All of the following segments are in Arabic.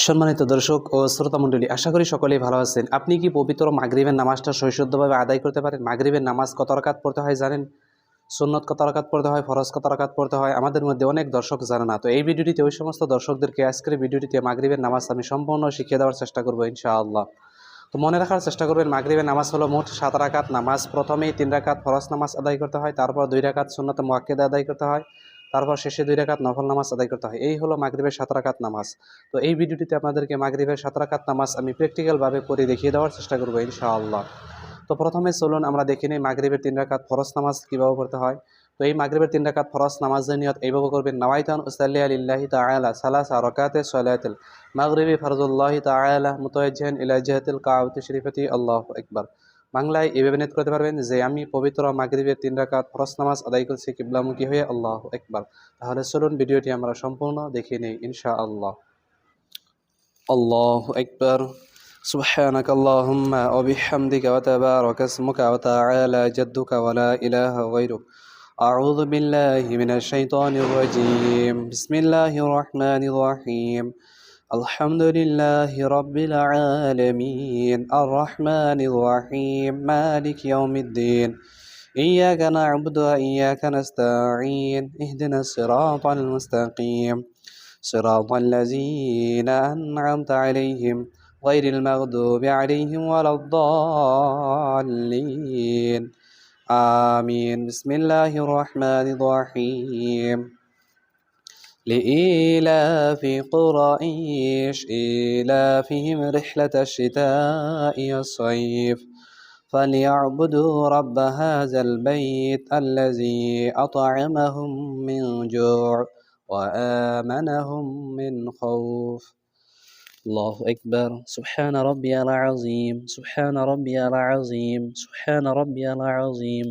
সম্মানিত দর্শক ও শ্রোতামণ্ডলী, আশা করি সকলেই ভালো আছেন। আপনি কি পবিত্র মাগরিবের নামাজটা সহিষ্ণুভাবে আদায় করতে পারেন? মাগরিবের নামাজ কত রাকাত পড়তে হয় জানেন? সুন্নত কত রাকাত পড়তে হয়, ফরজ কত রাকাত পড়তে হয়? আমাদের মধ্যে অনেক দর্শক জানে না। তো এই ভিডিওটিতে ওই সমস্ত দর্শকদেরকে আজকের ভিডিওটিতে মাগরিবের নামাজ আমি সম্পূর্ণ শিখিয়ে দেওয়ার চেষ্টা করব ইনশাআল্লাহ। তো মনে রাখার চেষ্টা করবেন, মাগরিবের নামাজ হলো মোট 7 রাকাত নামাজ। প্রথমেই 3 রাকাত ফরজ নামাজ আদায় করতে হয়, তারপর 2 রাকাত সুন্নতে মুআক্কাদা আদায় করতে হয়, তারপর শেষে 2 রাকাত নফল নামাজ আদায় করতে হয়। এই হলো মাগরিবের 7 রাকাত নামাজ। তো এই ভিডিওটিতে আপনাদেরকে মাগরিবের 7 রাকাত নামাজ আমি প্র্যাকটিক্যালভাবে করে দেখিয়ে দেওয়ার চেষ্টা করব ইনশাআল্লাহ। তো প্রথমে চলুন আমরা দেখে নিই মাগরিবের 3 রাকাত ফরজ নামাজ কীভাবে পড়তে হয়। তো এই মাগরিবের 3 রাকাত ফরজ নামাজের নিয়ত এইভাবে করবেন: নাওয়াইতু আন উসাল্লিয়া লিল্লাহি তাআলা সালাসা রাকাতি সলাতিল মাগরিবি ফারদুল্লাহি তাআলা মুতাওয়াজ্জিহান ইলা জিহাতিল কাবাতি শরীফাতি আল্লাহু আকবার। বাংলায় এভাবে নিয়ত করতে পারবেন যে আমি পবিত্র মাগরিবের 3 রাকাত ফরজ নামাজ আদায় করছি কিবলামুখী হয়ে, আল্লাহু আকবার। তাহলে চলুন ভিডিওটি আমরা সম্পূর্ণ দেখে নেই ইনশাআল্লাহ। আল্লাহু আকবার। سبحانك اللهم وبحمدك وتبارك اسمك وتعالى جدك ولا إله غيرك. أعوذ بالله من الشيطان الرجيم. بسم الله الرحمن الرحيم. الحمد لله رب العالمين الرحمن الرحيم مالك يوم الدين. إياك نعبد وإياك نستعين اهدنا الصراط المستقيم صراط الذين أنعمت عليهم غير المغضوب عليهم ولا الضالين آمين. بسم الله الرحمن الرحيم. لإيلاف قريش إيلافهم رحلة الشتاء والصيف فليعبدوا رب هذا البيت الذي أطعمهم من جوع وآمنهم من خوف. الله أكبر. سبحان ربي العظيم سبحان ربي العظيم سبحان ربي العظيم.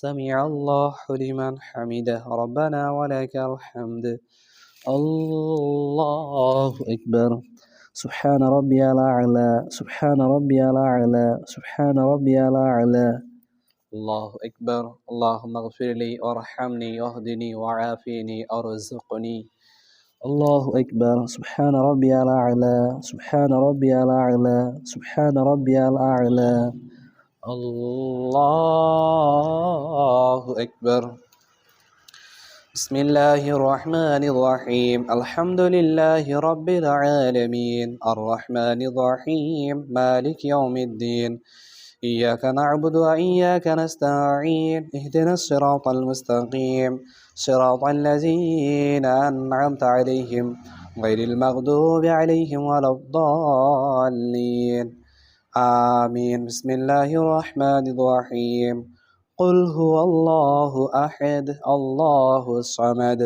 سمع الله لمن حمده ربنا ولك الحمد. الله أكبر. سبحان ربي الأعلى سبحان ربي الأعلى سبحان ربي الأعلى. الله أكبر. اللهم اغفر لي وارحمني واهدني وعافني أرزقني. الله أكبر. سبحان ربي الأعلى سبحان ربي الأعلى سبحان ربي الأعلى. الله أكبر. بسم الله الرحمن الرحيم. الحمد لله رب العالمين الرحمن الرحيم مالك يوم الدين. إياك نعبد وإياك نستعين اهدنا الصراط المستقيم صراط الذين أنعمت عليهم غير المغضوب عليهم ولا الضالين آمين. بسم الله الرحمن الرحيم. قل هو الله أحد الله الصمد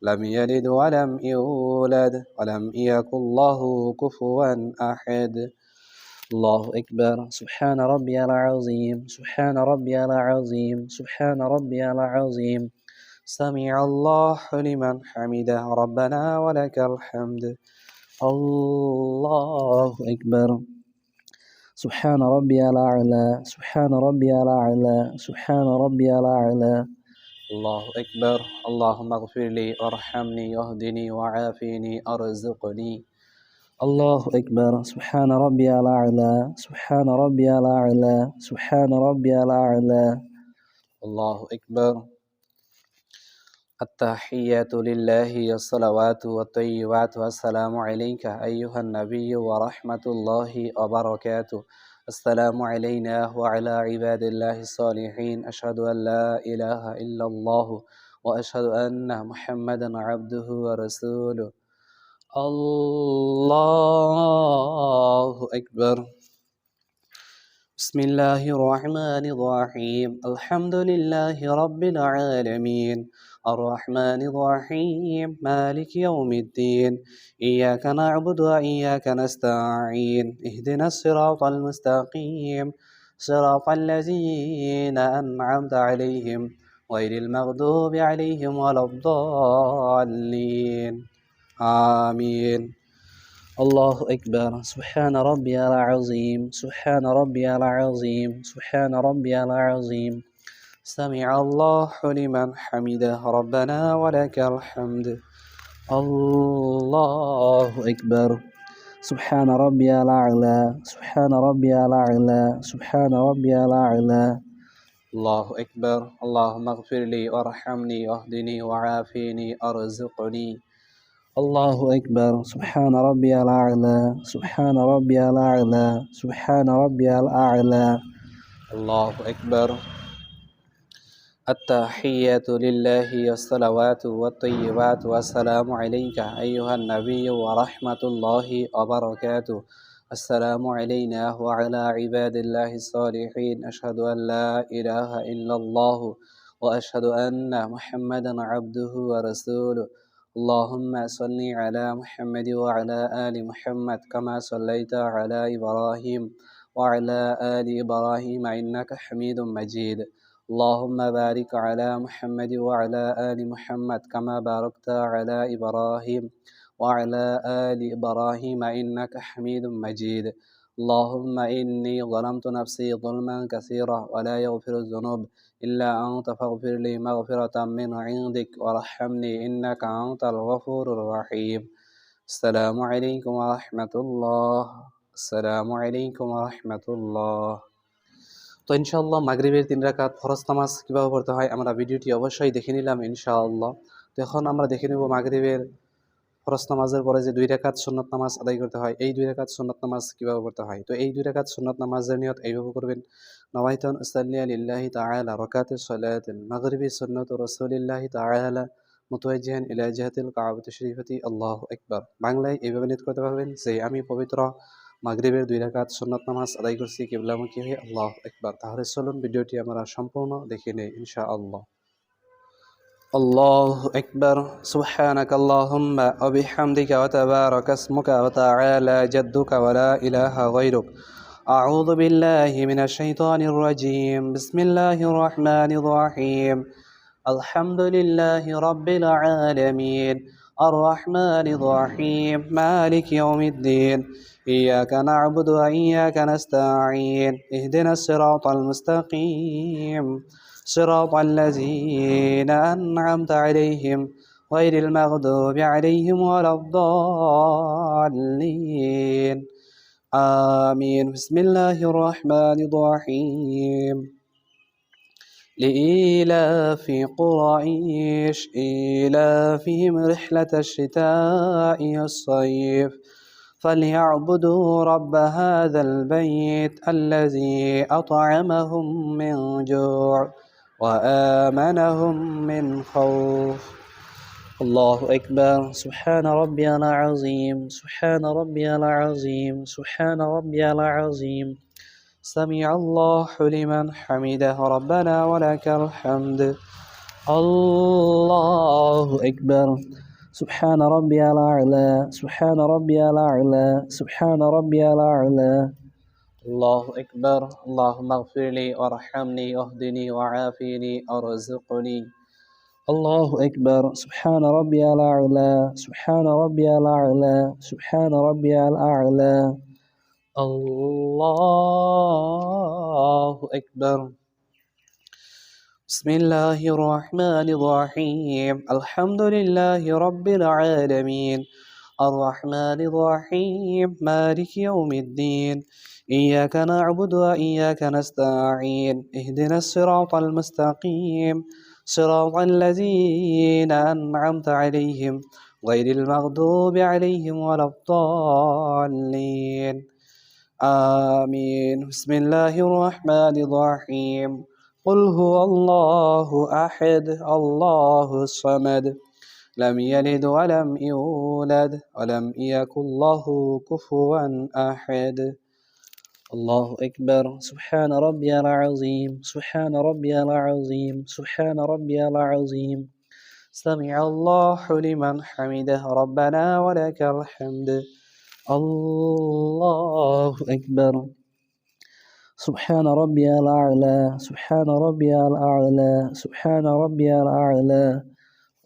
لم يلد ولم يولد ولم يكن له كفوا أحد. الله أكبر. سبحان ربي العظيم سبحان ربي العظيم سبحان ربي العظيم. سمع الله لمن حمده ربنا ولك الحمد. الله أكبر. سبحان ربي الأعلى سبحان ربي الأعلى سبحان ربي الأعلى. الله أكبر. اللهم اغفر لي وارحمني واهدني وعافني أرزقني. الله أكبر. سبحان ربي الأعلى سبحان ربي الأعلى سبحان ربي الأعلى. الله أكبر. التحيات لله والصلوات والطيبات والسلام عليك أيها النبي ورحمة الله وبركاته. السلام علينا وعلى عباد الله الصالحين. أشهد أن لا إله إلا الله وأشهد أن محمدا عبده ورسوله. الله أكبر. بسم الله الرحمن الرحيم. الحمد لله رب العالمين الرحمن الرحيم مالك يوم الدين. إياك نعبد وإياك نستعين اهدنا الصراط المستقيم صراط الذين أنعمت عليهم غير المغضوب عليهم ولا الضالين آمين. الله أكبر. سبحان ربي العظيم سبحان ربي العظيم سبحان ربي العظيم. سمع الله لمن حمده ربنا ولك الحمد. الله أكبر. سبحان ربي الأعلى سبحان ربي الأعلى سبحان ربي الأعلى. الله أكبر. اللهم اغفر لي وارحمني واهدني وعافيني أرزقني. الله أكبر. سبحان ربي الأعلى سبحان ربي الأعلى سبحان ربي الأعلى. الله أكبر. التحيات لله والصلوات والطيبات والسلام عليك أيها النبي ورحمة الله وبركاته. السلام علينا وعلى عباد الله الصالحين. أشهد أن لا إله إلا الله وأشهد أن محمدا عبده ورسوله. اللهم صل على محمد وعلى آل محمد كما صليت على إبراهيم وعلى آل إبراهيم إنك حميد مجيد. اللهم بارك على محمد وعلى آل محمد كما باركت على إبراهيم وعلى آل إبراهيم إنك حميد مجيد. اللهم إني ظلمت نفسي ظلما كثيرا ولا يغفر الذنوب إلا أنت فاغفر لي مغفرة من عندك وارحمني إنك أنت الغفور الرحيم. السلام عليكم ورحمة الله. السلام عليكم ورحمة الله. তো ইনশাআল্লাহ মাগরিবের 3 রাকাত ফরজ নামাজ কীভাবে পড়তে হয় আমরা ভিডিওটি অবশ্যই দেখে নিলাম ইনশাআল্লাহ। তো এখন আমরা দেখে নেব মাগরিবের ফরজ নামাজের পরে যে 2 রাকাত সুন্নত নামাজ আদায় করতে হয়, এই 2 রাকাত সুন্নত নামাজ কীভাবে পড়তে হয়। তো এই 2 রাকাত সুন্নত নামাজের নিয়ত এইভাবে করবেন: নওয়াইতু উসাল্লি লিল্লাহি তাআলা রাকাতাস সালাতিল মাগরিবি সুন্নাতু রাসূলিল্লাহি তাআলা মুতাওয়াজ্জিহান ইলা জিহাতিল কাবাতি শরীফাতি আল্লাহু আকবার। বাংলায় এইভাবে নিয়ত করতে পারবেন যে আমি পবিত্র মাগরিবের 2 রাকাত সুন্নত নামাজ আদায় করছি কিবলামুখী হয়ে আল্লাহু আকবার। তাহলে চলুন ভিডিওটি আমরা সম্পূর্ণ দেখে নেই ইনশাআল্লাহ। الله أكبر. سبحانك اللهم وبحمدك وتبارك اسمك وتعالى جدك ولا إله غيرك. أعوذ بالله من الشيطان الرجيم. بسم الله الرحمن الرحيم. الحمد لله رب العالمين الرحمن الرحيم مالك يوم الدين إياك نعبد وإياك نستعين اهدنا الصراط المستقيم صراط الذين أنعمت عليهم غير المغضوب عليهم ولا الضالين آمين. بسم الله الرحمن الرحيم. لإيلاف قريش إيلافهم رحلة الشتاء والصيف فليعبدوا رب هذا البيت الذي أطعمهم من جوع وآمنهم من خوف. الله أكبر. سبحان ربي العظيم سبحان ربي العظيم سبحان ربي العظيم. سمع الله لمن حمده ربنا ولك الحمد. الله أكبر. سبحان ربي الأعلى سبحان ربي الأعلى سبحان ربي الأعلى. الله أكبر. اللهم اغفر لي وارحمني واهدني وعافيني أرزقني. الله أكبر. سبحان ربي الأعلى سبحان ربي الأعلى سبحان ربي الأعلى. الله أكبر. بسم الله الرحمن الرحيم. الحمد لله رب العالمين الرحمن الرحيم مالك يوم الدين إياك نعبد وإياك نستعين اهدنا الصراط المستقيم صراط الذين أنعمت عليهم غير المغضوب عليهم ولا الضالين آمين. بسم الله الرحمن الرحيم. قل هو الله أحد الله الصمد لم يلد ولم يولد ولم يكن له كفوا أحد. الله أكبر. سبحان ربي العظيم سبحان ربي العظيم سبحان ربي العظيم. سمع الله لمن حمده ربنا ولك الحمد. الله أكبر. سبحان ربي الأعلى سبحان ربي الأعلى سبحان ربي الأعلى.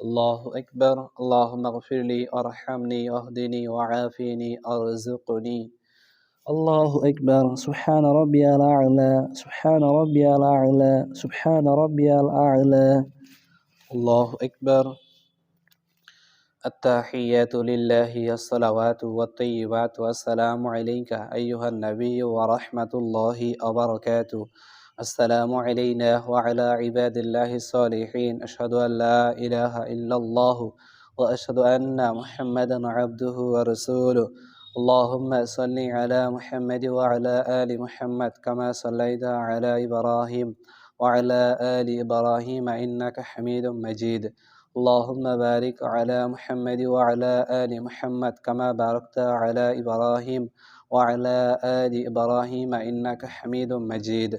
الله أكبر. اللهم اغفر لي وارحمني واهدني وعافيني أرزقني. الله أكبر. سبحان ربي الأعلى سبحان ربي الأعلى سبحان ربي الأعلى. الله أكبر. التحيات لله الصلوات والطيبات والسلام عليك أيها النبي ورحمة الله وبركاته. السلام علينا وعلى عباد الله الصالحين. أشهد أن لا إله إلا الله وأشهد أن محمدا عبده ورسوله. اللهم صل على محمد وعلى آل محمد كما صليت على إبراهيم وعلى آل إبراهيم إنك حميد مجيد. اللهم بارك على محمد وعلى آل محمد كما باركت على إبراهيم وعلى آل إبراهيم إنك حميد مجيد.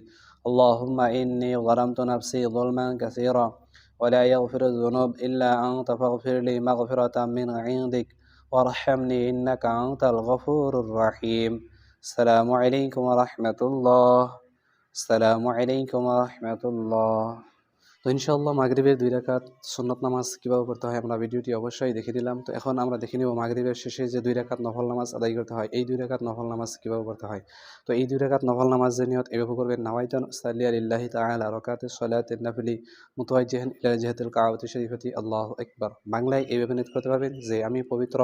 اللهم إني ظلمت نفسي ظلما كثيرا ولا يغفر الذنوب إلا أنت فاغفر لي مغفرة من عندك وارحمني إنك أنت الغفور الرحيم. السلام عليكم ورحمة الله. السلام عليكم ورحمة الله. তো ইনশাআল্লাহ মাগরিবের 2 রাকাত সুন্নত নামাজ কিভাবে পড়তে হয় আমরা ভিডিওটি অবশ্যই দেখে দিলাম। তো এখন আমরা দেখে নিব মাগরিবের শেষে যে 2 রাকাত নফল নামাজ আদায় করতে হয়, এই 2 রাকাত নফল নামাজ কিভাবে পড়তে হয়। তো এই 2 রাকাত নফল নামাজের নিয়ত এভাবে করবেন, নাওয়াইতান উসাল্লি লিল্লাহি তাআলা রাকাতিস সালাতিন নাফিলি মুতাওয়াজ্জিহান ইলা জিহাতিল কাবাতি শরীফাতি আল্লাহু আকবার। বাংলায় এইভাবে নিয়ত করতে পারবেন যে আমি পবিত্র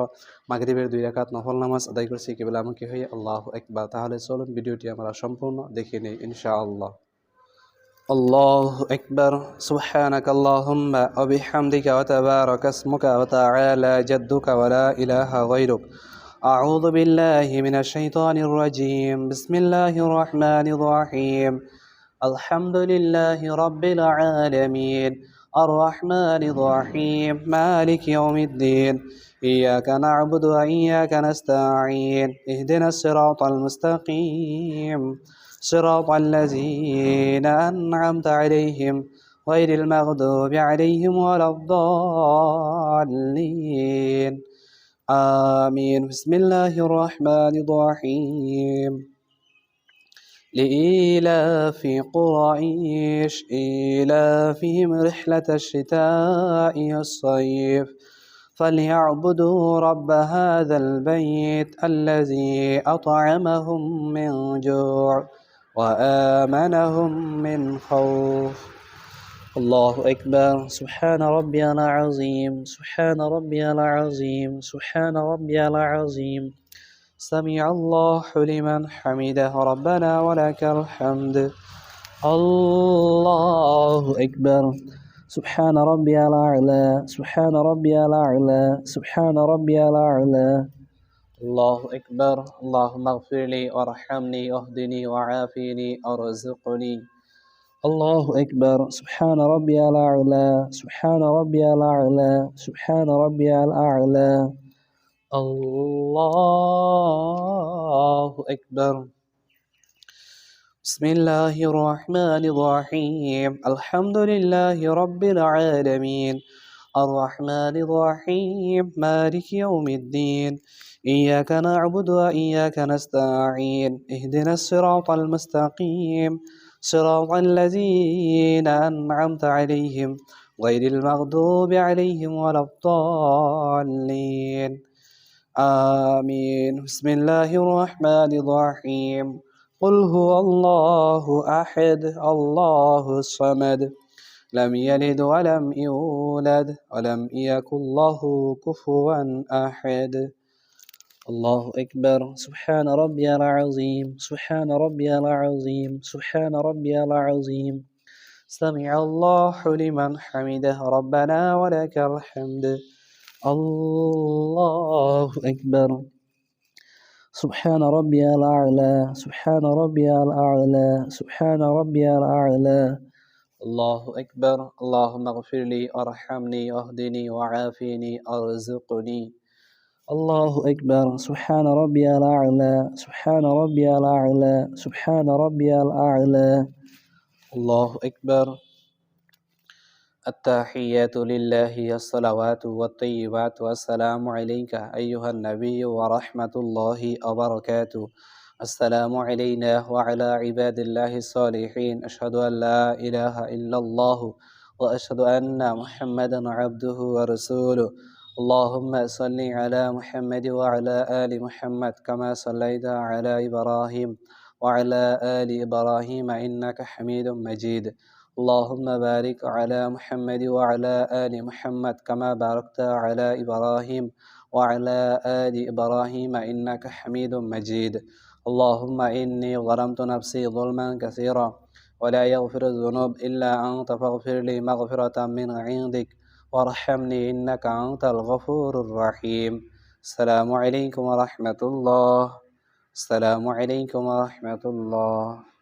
মাগরিবের 2 রাকাত নফল নামাজ আদায় করছি কিবলামুখী হয়ে আল্লাহু আকবার। তাহলে চলুন ভিডিওটি আমরা সম্পূর্ণ দেখে নেই ইনশাআল্লাহ। الله أكبر. سبحانك اللهم وبحمدك وتبارك اسمك وتعالى جدك ولا إله غيرك. أعوذ بالله من الشيطان الرجيم. بسم الله الرحمن الرحيم. الحمد لله رب العالمين الرحمن الرحيم مالك يوم الدين. إياك نعبد وإياك نستعين. اهدنا الصراط المستقيم صراط الذين أنعمت عليهم غير المغضوب عليهم ولا الضالين آمين. بسم الله الرحمن الرحيم. لإيلاف قريش إيلافهم رحلة الشتاء والصيف فليعبدوا رب هذا البيت الذي أطعمهم من جوع وآمنهم من خوف. الله أكبر. سبحان ربي العظيم. سبحان ربي العظيم. سبحان ربي العظيم. سمع الله لمن حمده ربنا ولك الحمد. الله أكبر. سبحان ربي الأعلى. سبحان ربي الأعلى. سبحان ربي الأعلى. الله أكبر. اللهم اغفر لي وارحمني واهدني وعافني وارزقني. الله أكبر. سبحان ربي الأعلى. سبحان ربي الأعلى. سبحان ربي الأعلى. الله أكبر. بسم الله الرحمن الرحيم. الحمد لله رب العالمين الرحمن الرحيم مالك يوم الدين. إياك نعبد وإياك نستعين. اهدنا الصراط المستقيم صراط الذين أنعمت عليهم غير المغضوب عليهم ولا الضالين آمين. بسم الله الرحمن الرحيم. قل هو الله أحد الله الصمد لم يلد ولم يولد ولم يكن له كفوا أحد. الله أكبر. سبحان ربي العظيم. سبحان ربي العظيم. سبحان ربي العظيم. سمع الله لمن حمده ربنا ولك الحمد. الله أكبر. سبحان ربي الأعلى. سبحان ربي الأعلى. سبحان ربي الأعلى. الله أكبر. اللهم اغفر لي وارحمني واهدني وعافني وارزقني. الله أكبر. سبحان ربي الأعلى. سبحان ربي الأعلى. سبحان ربي الأعلى. الله أكبر. التحيات لله الصلوات والطيبات والسلام عليك أيها النبي ورحمة الله وبركاته. السلام علينا وعلى عباد الله الصالحين. أشهد أن لا إله إلا الله وأشهد أن محمدا عبده ورسوله. اللهم صل على محمد وعلى آل محمد كما صليت على إبراهيم وعلى آل إبراهيم إنك حميد مجيد. اللهم بارك على محمد وعلى آل محمد كما باركت على إبراهيم وعلى آل إبراهيم إنك حميد مجيد. اللهم إني ظلمت نفسي ظلما كثيرا ولا يغفر الذنوب إلا أنت فاغفر لي مغفرة من عندك وارحمني إنك أنت الغفور الرحيم. السلام عليكم ورحمة الله. السلام عليكم ورحمة الله.